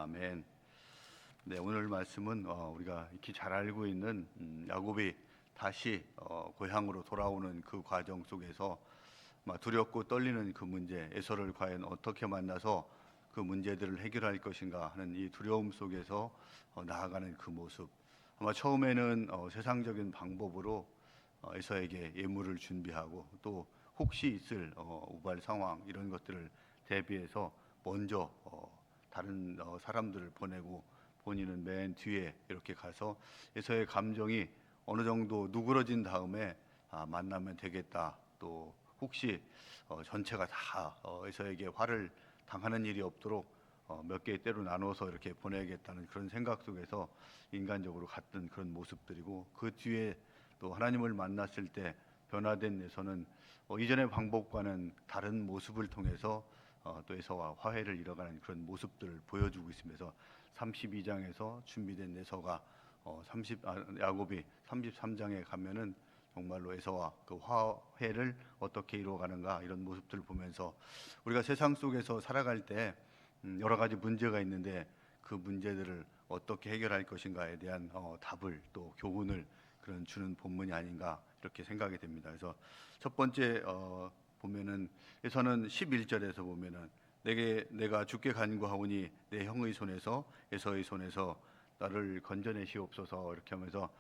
아멘. 네, 오늘 말씀은 우리가 익히 잘 알고 있는 야곱이 다시 고향으로 돌아오는 그 과정 속에서 두렵고 떨리는 그 문제, 에서를 과연 어떻게 만나서 그 문제들을 해결할 것인가 하는 이 두려움 속에서 나아가는 그 모습. 아마 처음에는 세상적인 방법으로 에서에게 예물을 준비하고 또 혹시 있을 우발 상황 이런 것들을 대비해서 먼저 다른 사람들을 보내고 본인은 맨 뒤에 이렇게 가서 에서의 감정이 어느 정도 누그러진 다음에 만나면 되겠다. 또 혹시 전체가 다 에서에게 화를 당하는 일이 없도록 몇 개의 때로 나눠서 이렇게 보내야겠다는 그런 생각 속에서 인간적으로 갔던 그런 모습들이고, 그 뒤에 또 하나님을 만났을 때 변화된 에서는 이전의 방법과는 다른 모습을 통해서 또 에서와 화해를 이뤄가는 그런 모습들을 보여주고 있으면서 32장에서 준비된 에서가 야곱이 33장에 가면은 정말로 에서와 그 화해를 어떻게 이루어가는가 이런 모습들을 보면서 우리가 세상 속에서 살아갈 때 여러 가지 문제가 있는데 그 문제들을 어떻게 해결할 것인가에 대한 답을 또 교훈을 그런 주는 본문이 아닌가 이렇게 생각이 됩니다. 그래서 첫 번째 보면은 에서는 11절에서 보면은 내가 죽게 간구하오니 내 형의 손에서 에서의 손에서 나를 건져내시옵소서 이렇게 하면서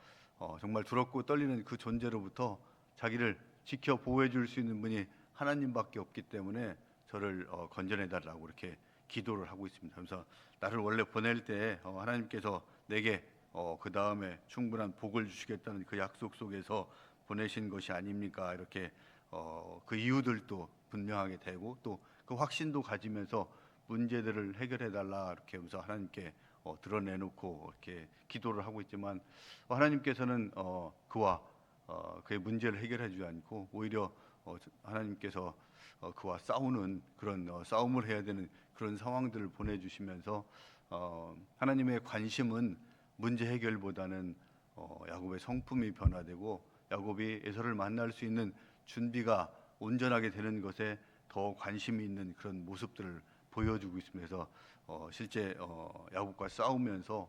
정말 두렵고 떨리는 그 존재로부터 자기를 지켜 보호해 줄 수 있는 분이 하나님밖에 없기 때문에 저를 건져내 달라고 이렇게 기도를 하고 있습니다. 그래서 나를 원래 보낼 때 하나님께서 내게 그 다음에 충분한 복을 주시겠다는 그 약속 속에서 보내신 것이 아닙니까? 이렇게 그 이유들도 분명하게 되고 또 그 확신도 가지면서 문제들을 해결해 달라 이렇게 하면서 하나님께 드러내놓고 이렇게 기도를 하고 있지만 하나님께서는 그와 그의 문제를 해결해 주지 않고 오히려 하나님께서 그와 싸우는 그런 싸움을 해야 되는 그런 상황들을 보내주시면서 하나님의 관심은 문제 해결보다는 야곱의 성품이 변화되고 야곱이 에서를 만날 수 있는 준비가 온전하게 되는 것에 더 관심이 있는 그런 모습들을 보여주고 있으면서 실제 야곱과 싸우면서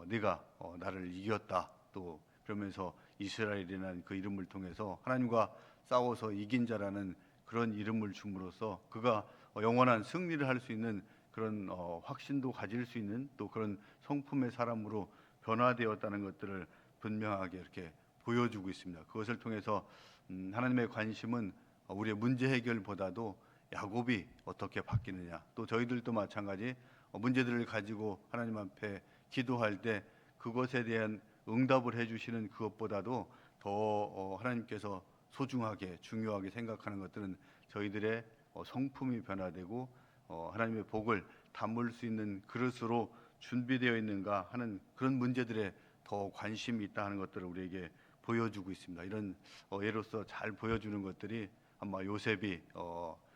네가 나를 이겼다 또 그러면서 이스라엘이라는 그 이름을 통해서 하나님과 싸워서 이긴 자라는 그런 이름을 줌으로써 그가 영원한 승리를 할 수 있는 그런 확신도 가질 수 있는 또 그런 성품의 사람으로 변화되었다는 것들을 분명하게 이렇게 보여주고 있습니다. 그것을 통해서 하나님의 관심은 우리의 문제 해결보다도 야곱이 어떻게 바뀌느냐, 또 저희들도 마찬가지 문제들을 가지고 하나님 앞에 기도할 때 그것에 대한 응답을 해주시는 그것보다도 더 하나님께서 소중하게 중요하게 생각하는 것들은 저희들의 성품이 변화되고 하나님의 복을 담을 수 있는 그릇으로 준비되어 있는가 하는 그런 문제들에 더 관심이 있다 하는 것들을 우리에게 보여주고 있습니다. 이런 예로서 잘 보여주는 것들이 아마 요셉이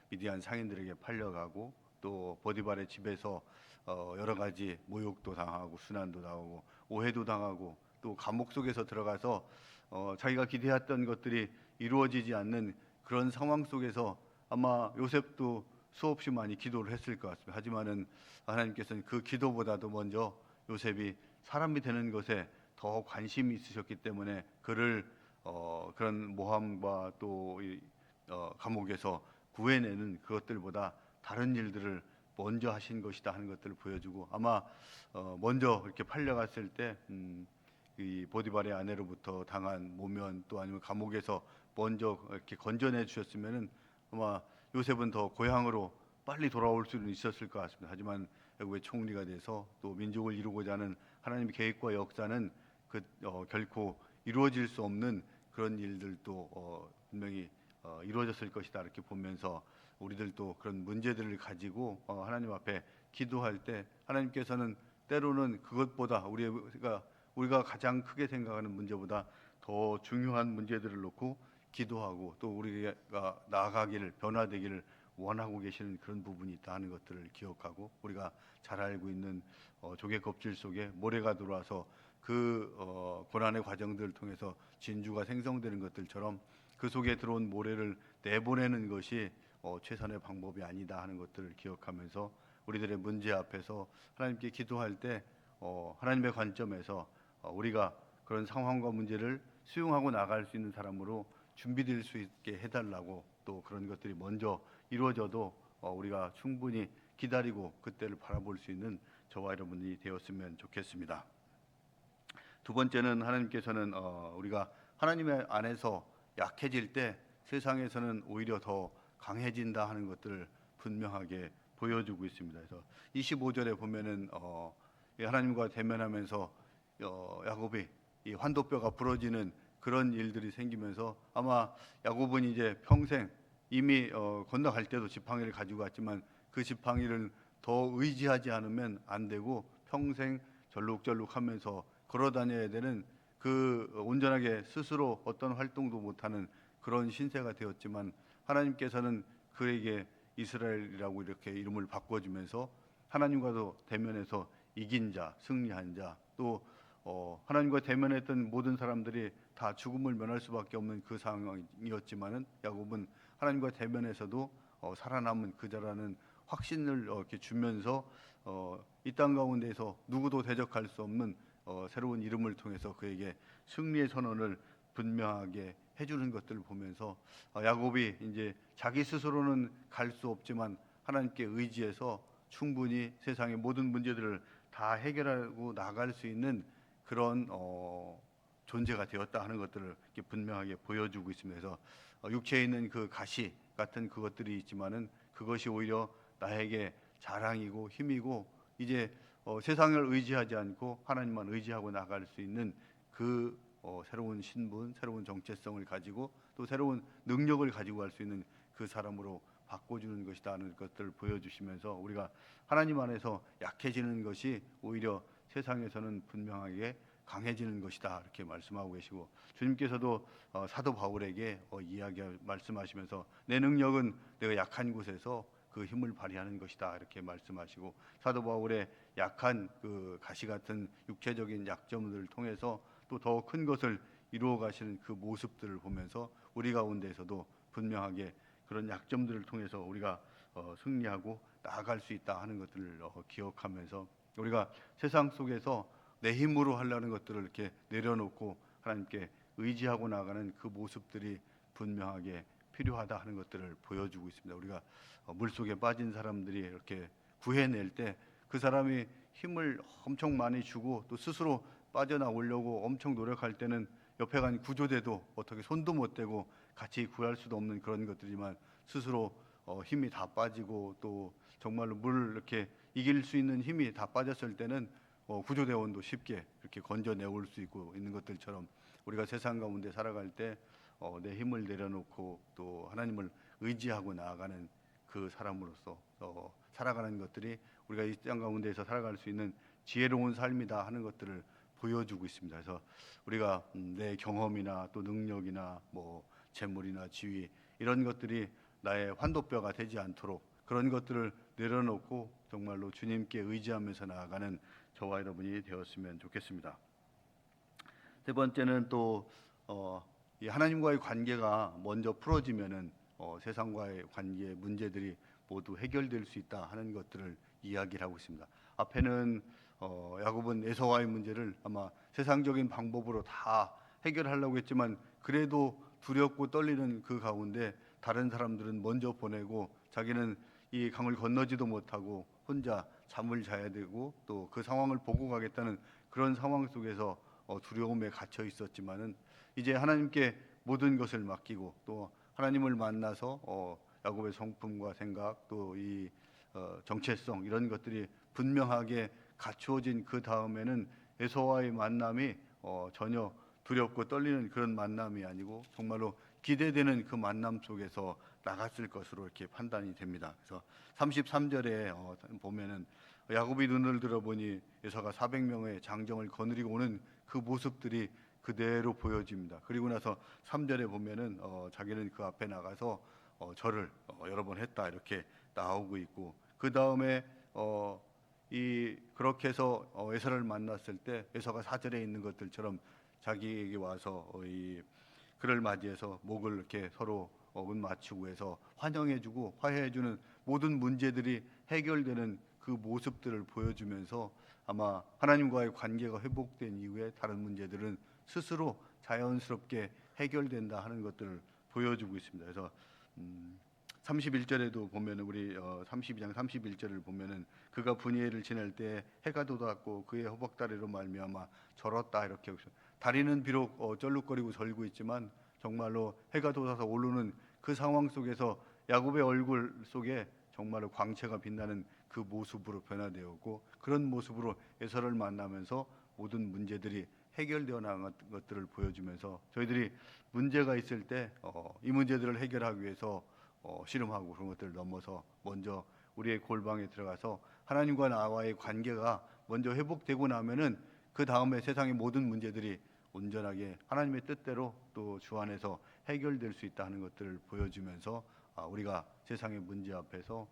미디안 상인들에게 팔려가고 또 보디발의 집에서 여러 가지 모욕도 당하고 순환도 당하고 오해도 당하고 또 감옥 속에서 들어가서 자기가 기대했던 것들이 이루어지지 않는 그런 상황 속에서 아마 요셉도 수없이 많이 기도를 했을 것 같습니다. 하지만은 하나님께서는 그 기도보다도 먼저 요셉이 사람이 되는 것에 더 관심이 있으셨기 때문에 그를 그런 모함과 또 감옥에서 구해내는 그것들보다 다른 일들을 먼저 하신 것이다 하는 것들을 보여주고 아마 먼저 이렇게 팔려갔을 때 이 보디발의 아내로부터 당한 모면 또 아니면 감옥에서 먼저 이렇게 건져내 주셨으면은 아마 요셉은 더 고향으로 빨리 돌아올 수는 있었을 것 같습니다. 하지만 외국의 총리가 돼서 또 민족을 이루고자 하는 하나님의 계획과 역사는 결코 이루어질 수 없는 그런 일들도 분명히 이루어졌을 것이다 이렇게 보면서 우리들도 그런 문제들을 가지고 하나님 앞에 기도할 때 하나님께서는 때로는 그것보다 우리가 가장 크게 생각하는 문제보다 더 중요한 문제들을 놓고 기도하고 또 우리가 나아가기를 변화되기를 원하고 계시는 그런 부분이 있다 하는 것들을 기억하고 우리가 잘 알고 있는 조개 껍질 속에 모래가 들어와서 그 고난의 과정들을 통해서 진주가 생성되는 것들처럼 그 속에 들어온 모래를 내보내는 것이 최선의 방법이 아니다 하는 것들을 기억하면서 우리들의 문제 앞에서 하나님께 기도할 때 하나님의 관점에서 우리가 그런 상황과 문제를 수용하고 나갈 수 있는 사람으로 준비될 수 있게 해달라고, 또 그런 것들이 먼저 이루어져도 우리가 충분히 기다리고 그때를 바라볼 수 있는 저와 여러분이 되었으면 좋겠습니다. 두 번째는 하나님께서는 우리가 하나님의 안에서 약해질 때 세상에서는 오히려 더 강해진다 하는 것들을 분명하게 보여주고 있습니다. 그래서 25절에 보면은 하나님과 대면하면서 야곱이 이 환도뼈가 부러지는 그런 일들이 생기면서 아마 야곱은 이제 평생 이미 건너갈 때도 지팡이를 가지고 갔지만 그 지팡이를 더 의지하지 않으면 안 되고 평생 절룩절룩하면서 걸어 다녀야 되는 그 온전하게 스스로 어떤 활동도 못하는 그런 신세가 되었지만, 하나님께서는 그에게 이스라엘이라고 이렇게 이름을 바꿔주면서 하나님과도 대면해서 이긴 자, 승리한 자, 또 하나님과 대면했던 모든 사람들이 다 죽음을 면할 수밖에 없는 그 상황이었지만은 야곱은 하나님과 대면에서도 살아남은 그자라는 확신을 이렇게 주면서 이 땅 가운데에서 누구도 대적할 수 없는 새로운 이름을 통해서 그에게 승리의 선언을 분명하게 해주는 것들을 보면서 야곱이 이제 자기 스스로는 갈 수 없지만 하나님께 의지해서 충분히 세상의 모든 문제들을 다 해결하고 나갈 수 있는 그런 존재가 되었다 하는 것들을 이렇게 분명하게 보여주고 있습니다. 그래서 육체에 있는 그 가시 같은 그것들이 있지만은 그것이 오히려 나에게 자랑이고 힘이고, 이제 세상을 의지하지 않고 하나님만 의지하고 나갈 수 있는 그 새로운 신분, 새로운 정체성을 가지고 또 새로운 능력을 가지고 갈 수 있는 그 사람으로 바꿔주는 것이다 하는 것들을 보여주시면서 우리가 하나님 안에서 약해지는 것이 오히려 세상에서는 분명하게 강해지는 것이다 이렇게 말씀하고 계시고, 주님께서도 사도 바울에게 말씀하시면서 내 능력은 내가 약한 곳에서 그 힘을 발휘하는 것이다 이렇게 말씀하시고, 사도 바울의 약한 그 가시 같은 육체적인 약점들을 통해서 또 더 큰 것을 이루어 가시는 그 모습들을 보면서 우리 가운데에서도 분명하게 그런 약점들을 통해서 우리가 승리하고 나아갈 수 있다 하는 것들을 기억하면서 우리가 세상 속에서 내 힘으로 하려는 것들을 이렇게 내려놓고 하나님께 의지하고 나가는 그 모습들이 분명하게 필요하다 하는 것들을 보여주고 있습니다. 우리가 물속에 빠진 사람들이 이렇게 구해낼 때 그 사람이 힘을 엄청 많이 주고 또 스스로 빠져나오려고 엄청 노력할 때는 옆에 간 구조대도 어떻게 손도 못 대고 같이 구할 수도 없는 그런 것들이지만, 스스로 힘이 다 빠지고 또 정말로 물을 이렇게 이길 수 있는 힘이 다 빠졌을 때는 구조대원도 쉽게 이렇게 건져내올 수 있고 있는 것들처럼 우리가 세상 가운데 살아갈 때 내 힘을 내려놓고 또 하나님을 의지하고 나아가는 그 사람으로서 살아가는 것들이 우리가 이 땅 가운데에서 살아갈 수 있는 지혜로운 삶이다 하는 것들을 보여주고 있습니다. 그래서 우리가 내 경험이나 또 능력이나 뭐 재물이나 지위 이런 것들이 나의 환도뼈가 되지 않도록 그런 것들을 내려놓고 정말로 주님께 의지하면서 나아가는 저와 여러분이 되었으면 좋겠습니다. 세 번째는 또 이 하나님과의 관계가 먼저 풀어지면은 세상과의 관계 문제들이 모두 해결될 수 있다 하는 것들을 이야기를 하고 있습니다. 앞에는 야곱은 에서와의 문제를 아마 세상적인 방법으로 다 해결하려고 했지만 그래도 두렵고 떨리는 그 가운데 다른 사람들은 먼저 보내고 자기는 이 강을 건너지도 못하고 혼자 잠을 자야 되고 또 그 상황을 보고 가겠다는 그런 상황 속에서 두려움에 갇혀 있었지만은 이제 하나님께 모든 것을 맡기고 또 하나님을 만나서 야곱의 성품과 생각 또 이 정체성 이런 것들이 분명하게 갖추어진 그 다음에는 에서와의 만남이 전혀 두렵고 떨리는 그런 만남이 아니고 정말로 기대되는 그 만남 속에서 나갔을 것으로 이렇게 판단이 됩니다. 그래서 33절에 보면은 야곱이 눈을 들어보니 에서가 400명의 장정을 거느리고 오는 그 모습들이 그대로 보여집니다. 그리고 나서 3절에 보면은 자기는 그 앞에 나가서 절을 여러 번 했다 이렇게 나오고 있고, 그 다음에 그렇게 해서 에서를 만났을 때 에서가 4절에 있는 것들처럼 자기에게 와서 그를 맞이해서 목을 이렇게 서로 문 맞추고 해서 환영해주고 화해해주는 모든 문제들이 해결되는 그 모습들을 보여주면서 아마 하나님과의 관계가 회복된 이후에 다른 문제들은 스스로 자연스럽게 해결된다 하는 것들을 보여주고 있습니다. 그래서 31절에도 보면은 우리 32장 31절을 보면은 그가 분이엘을 지낼 때 해가 돋았고 그의 허벅다리로 말미암아 절었다 이렇게 하고 있습니다. 다리는 비록 쩔룩거리고 절고 있지만 정말로 해가 돋아서 오르는 그 상황 속에서 야곱의 얼굴 속에 정말로 광채가 빛나는 그 모습으로 변화되었고 그런 모습으로 에서를 만나면서 모든 문제들이 해결되어 나간 것들을 보여주면서 저희들이 문제가 있을 때 이 문제들을 해결하기 위해서 씨름하고 그런 것들을 넘어서 먼저 우리의 골방에 들어가서 하나님과 나와의 관계가 먼저 회복되고 나면은 그 다음에 세상의 모든 문제들이 온전하게 하나님의 뜻대로 또 주 안에서 해결될 수 있다 하는 것들을 보여주면서 우리가 세상의 문제 앞에서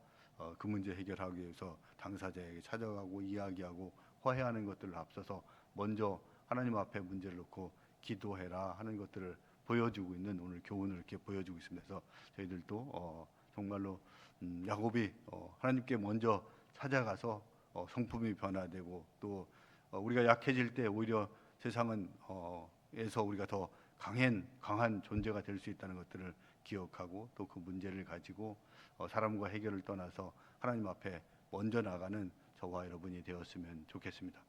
그 문제 해결하기 위해서 당사자에게 찾아가고 이야기하고 화해하는 것들을 앞서서 먼저 하나님 앞에 문제를 놓고 기도해라 하는 것들을 보여주고 있는 오늘 교훈을 이렇게 보여주고 있습니다. 그래서 저희들도 정말로 야곱이 하나님께 먼저 찾아가서 성품이 변화되고 또 우리가 약해질 때 오히려 세상은 에서 우리가 더 강한 존재가 될 수 있다는 것들을 기억하고 또 그 문제를 가지고 사람과 해결을 떠나서 하나님 앞에 먼저 나가는 저와 여러분이 되었으면 좋겠습니다.